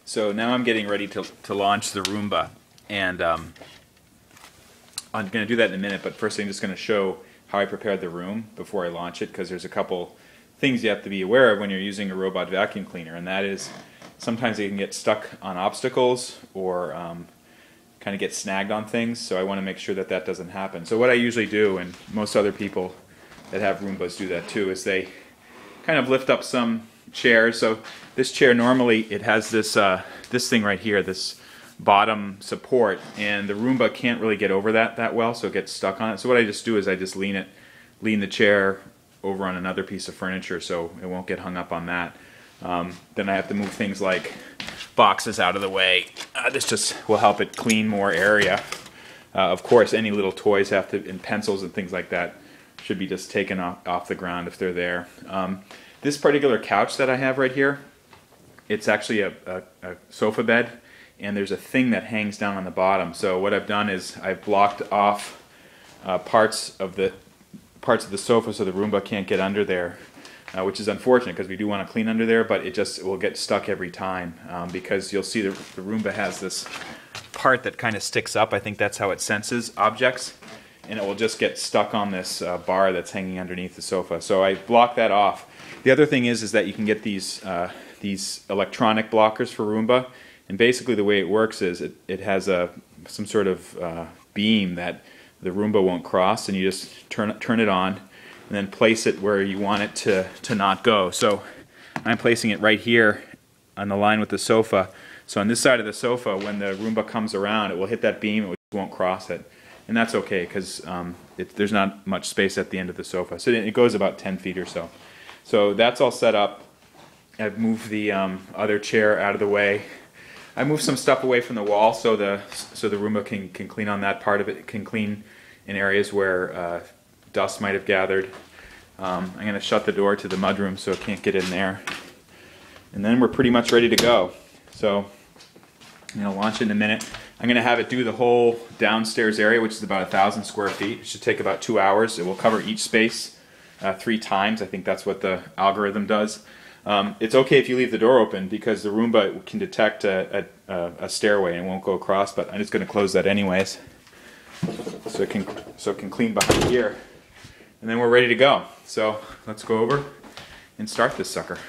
So now I'm getting ready to launch the Roomba, and I'm going to do that in a minute, but first I'm just going to show how I prepared the room before I launch it, because there's a couple things you have to be aware of when you're using a robot vacuum cleaner, and that is sometimes it can get stuck on obstacles or kind of get snagged on things, so I want to make sure that that doesn't happen. So what I usually do, and most other people that have Roombas do that too, is they kind of lift up some chairs. So this chair, normally it has this this thing right here, this bottom support, and the Roomba can't really get over that well, so it gets stuck on it. So what I just do is I just lean the chair over on another piece of furniture so it won't get hung up on that. Then I have to move things like boxes out of the way. This just will help it clean more area. Of course, any little toys have to, and pencils and things like that, should be just taken off the ground if they're there. This particular couch that I have right here, it's actually a sofa bed, and there's a thing that hangs down on the bottom. So what I've done is I've blocked off parts of the sofa so the Roomba can't get under there, which is unfortunate because we do want to clean under there, but it will get stuck every time because you'll see the Roomba has this part that kind of sticks up. I think that's how it senses objects, and it will just get stuck on this bar that's hanging underneath the sofa. So I blocked that off. The other thing is that you can get these electronic blockers for Roomba, and basically the way it works is it has some sort of beam that the Roomba won't cross, and you just turn it on and then place it where you want it to not go. So I'm placing it right here on the line with the sofa. So on this side of the sofa, when the Roomba comes around, it will hit that beam, it won't cross it. And that's okay because there's not much space at the end of the sofa. So it goes about 10 feet or so. So that's all set up. I've moved the other chair out of the way. I moved some stuff away from the wall so the Roomba can clean on that part of it. It can clean in areas where dust might have gathered. I'm going to shut the door to the mudroom so it can't get in there. And then we're pretty much ready to go. So I'm going to launch it in a minute. I'm going to have it do the whole downstairs area, which is about 1,000 square feet. It should take about 2 hours. It will cover each space 3 times. I think that's what the algorithm does. It's okay if you leave the door open because the Roomba can detect a stairway and won't go across, but I'm just going to close that anyways so it can clean behind here. And then we're ready to go. So let's go over and start this sucker.